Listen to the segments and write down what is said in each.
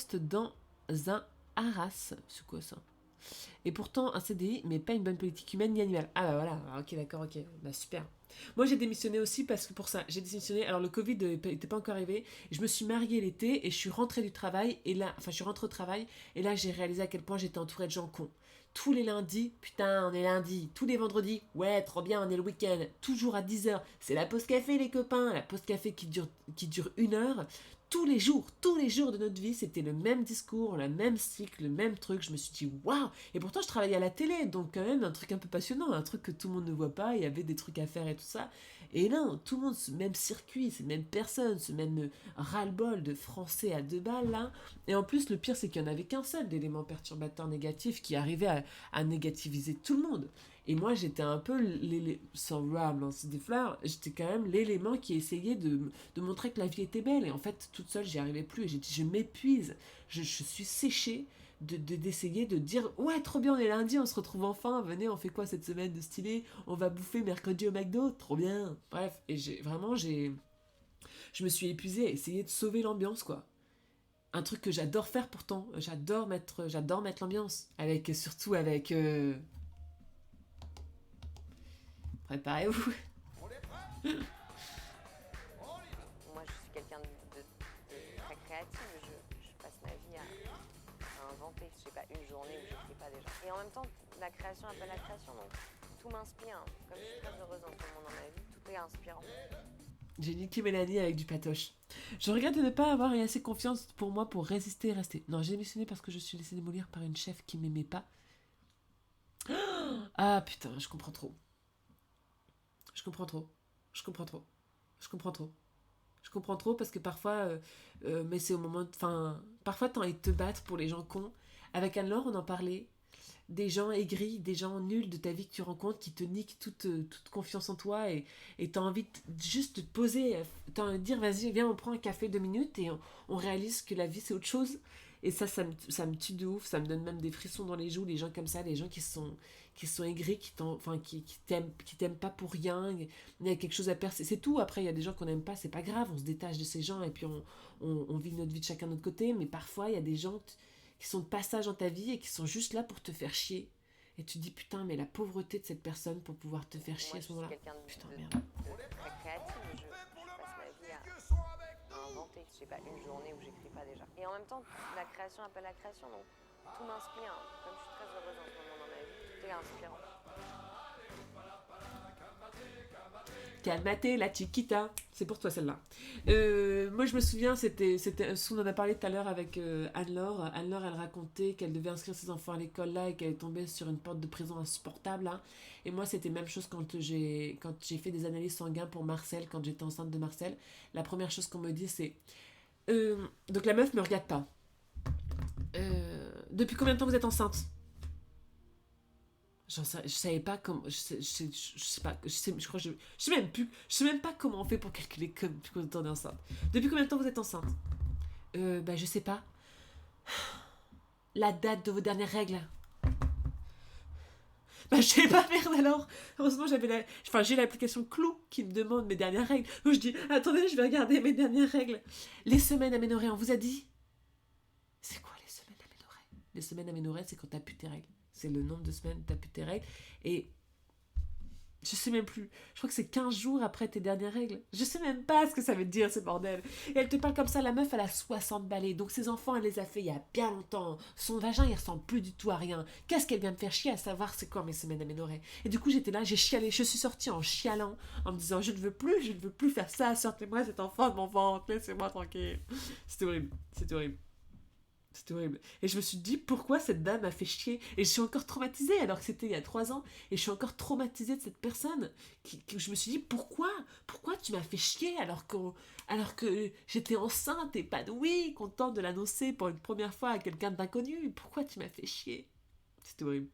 poste dans un haras. C'est quoi ça? Et pourtant un CDI, mais pas une bonne politique humaine ni animale. Ah bah voilà, ok d'accord, ok, bah super. Moi j'ai démissionné aussi parce que pour ça, j'ai démissionné, alors le Covid n'était pas encore arrivé, je me suis mariée l'été et je suis rentrée du travail, et là, enfin je suis rentrée au travail, et là j'ai réalisé à quel point j'étais entourée de gens cons. Tous les lundis, putain on est lundi, tous les vendredis, ouais trop bien on est le week-end, toujours à 10h, c'est la pause café les copains, la pause café qui dure 1 heure, tous les jours de notre vie, c'était le même discours, le même cycle, le même truc. Je me suis dit, waouh! Et pourtant, je travaillais à la télé, donc quand même un truc un peu passionnant, un truc que tout le monde ne voit pas, il y avait des trucs à faire et tout ça. Et non, tout le monde, ce même circuit, ces mêmes personnes, ce même ras-le-bol de français à 2 balles, là. Et en plus, le pire, c'est qu'il n'y en avait qu'un seul d'élément perturbateur négatif qui arrivait à négativiser tout le monde. Et moi, j'étais un peu, sans vouloir me lancer des fleurs, j'étais quand même l'élément qui essayait de montrer que la vie était belle. Et en fait, toute seule, j'y arrivais plus. Et j'ai dit, je m'épuise. Je suis séchée d'essayer de dire, ouais, trop bien, on est lundi, on se retrouve enfin. Venez, on fait quoi cette semaine de stylé? On va bouffer mercredi au McDo. Trop bien. Bref, et je me suis épuisée à essayer de sauver l'ambiance, quoi. Un truc que j'adore faire pourtant. J'adore mettre l'ambiance. Surtout avec... Préparez-vous. Moi, je suis quelqu'un de très créative. Je passe ma vie à inventer. Je sais pas, une journée où j'écris pas déjà. Et en même temps, la création appelle la création, donc tout m'inspire. Comme je suis très heureuse en ce moment dans ma vie, tout est inspirant. J'ai niqué Mélanie avec du patoche. Je regrette de ne pas avoir eu assez confiance pour moi pour résister et rester. Non, j'ai démissionné parce que je suis laissée démolir par une chef qui m'aimait pas. Ah putain, je comprends trop. Je comprends trop. Je comprends trop. Je comprends trop. Je comprends trop parce que parfois, mais c'est au moment, enfin, parfois t'as envie de te battre pour les gens cons. Avec Anne-Laure, on en parlait. Des gens aigris, des gens nuls de ta vie que tu rencontres qui te niquent toute confiance en toi et t'as envie juste de te poser, t'as envie de dire vas-y viens on prend un café 2 minutes et on réalise que la vie c'est autre chose. Et ça me tue de ouf, ça me donne même des frissons dans les joues, les gens comme ça, les gens qui sont aigris, qui t'aiment pas pour rien, il y a quelque chose à percer, c'est tout. Après il y a des gens qu'on n'aime pas, c'est pas grave, on se détache de ces gens et puis on vit notre vie de chacun de notre côté, mais parfois il y a des gens qui sont de passage dans ta vie et qui sont juste là pour te faire chier. Et tu te dis putain mais la pauvreté de cette personne pour pouvoir te faire chier Moi, à je ce suis moment-là. quelqu'un Putain merde. de très créative. Je passe ma vie à inventer. Je sais pas, une journée où j'écris pas déjà. Et en même temps, la création appelle la création, donc tout m'inspire. Comme je suis très heureuse en ce moment dans ma vie, tout est inspirant. Calmate la chiquita. C'est pour toi celle-là. Moi je me souviens, on en a parlé tout à l'heure avec Anne-Laure. Anne-Laure elle racontait qu'elle devait inscrire ses enfants à l'école là et qu'elle est tombée sur une porte de prison insupportable là. Et moi c'était la même chose quand j'ai fait des analyses sanguines pour Marcel, quand j'étais enceinte de Marcel. La première chose qu'on me dit c'est... donc la meuf me regarde pas. Depuis combien de temps vous êtes enceinte? Je savais pas comment. Je sais pas. Je crois que je sais même pas comment on fait pour calculer depuis combien de temps on est enceinte. Depuis combien de temps vous êtes enceinte? Bah, je sais pas. La date de vos dernières règles? Bah, je sais pas, merde alors. Heureusement, j'ai l'application Clou qui me demande mes dernières règles. Donc, je dis, attendez, je vais regarder mes dernières règles. Les semaines aménorrhées, on vous a dit? C'est quoi les semaines aménorrhées? Les semaines aménorrhées, c'est quand t'as plus tes règles. C'est le nombre de semaines où t'as plus tes règles. Et je sais même plus. Je crois que c'est 15 jours après tes dernières règles. Je sais même pas ce que ça veut dire, ce bordel. Et elle te parle comme ça, la meuf, elle a 60 balais. Donc ses enfants, elle les a fait il y a bien longtemps. Son vagin, il ressemble plus du tout à rien. Qu'est-ce qu'elle vient me faire chier à savoir c'est quoi mes semaines aménorrhées? Et du coup, j'étais là, j'ai chialé. Je suis sortie en chialant, en me disant, je ne veux plus faire ça. Sortez-moi cet enfant de mon ventre. Laissez-moi tranquille. C'était horrible. C'était horrible. C'était horrible. Et je me suis dit, pourquoi cette dame m'a fait chier? Et je suis encore traumatisée, alors que c'était il y a 3 ans. Et je suis encore traumatisée de cette personne. Je me suis dit, pourquoi tu m'as fait chier alors que j'étais enceinte, épanouie, contente de l'annoncer pour une première fois à quelqu'un d'inconnu? Pourquoi tu m'as fait chier? C'était horrible.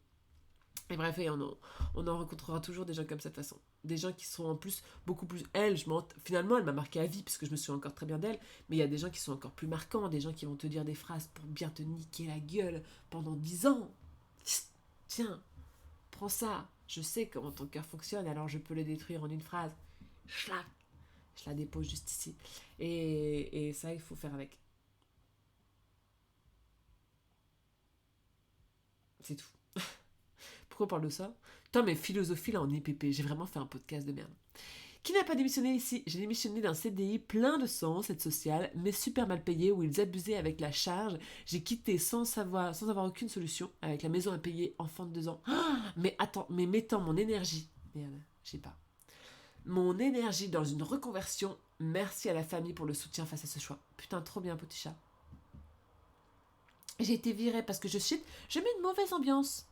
Et bref, on en rencontrera toujours des gens comme ça de toute façon. Des gens qui sont en plus beaucoup plus... Finalement, elle m'a marqué à vie, puisque je me souviens encore très bien d'elle, mais il y a des gens qui sont encore plus marquants, des gens qui vont te dire des phrases pour bien te niquer la gueule pendant 10 ans. Tiens, prends ça. Je sais comment ton cœur fonctionne, alors je peux le détruire en une phrase. Schlac. Je la dépose juste ici. Et ça, il faut faire avec. C'est tout. Pourquoi on parle de ça? Putain, mais philosophie là en IPP, j'ai vraiment fait un podcast de merde. Qui n'a pas démissionné ici? J'ai démissionné d'un CDI plein de sens, aide sociale, mais super mal payé, où ils abusaient avec la charge. J'ai quitté sans avoir aucune solution, avec la maison à payer, enfant de 2 ans. Mais attends, mais mettant mon énergie... Merde, je sais pas. Mon énergie dans une reconversion. Merci à la famille pour le soutien face à ce choix. Putain, trop bien, petit chat. J'ai été virée parce que je mets une mauvaise ambiance.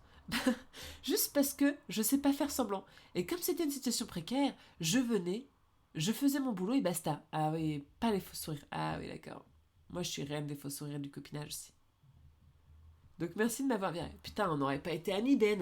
Juste parce que je sais pas faire semblant. Et comme c'était une situation précaire, je faisais mon boulot et basta. Ah oui, pas les faux sourires. Ah oui, d'accord. Moi, je suis reine des faux sourires du copinage aussi. Donc merci de m'avoir viré. Putain, on n'aurait pas été amis, Ben.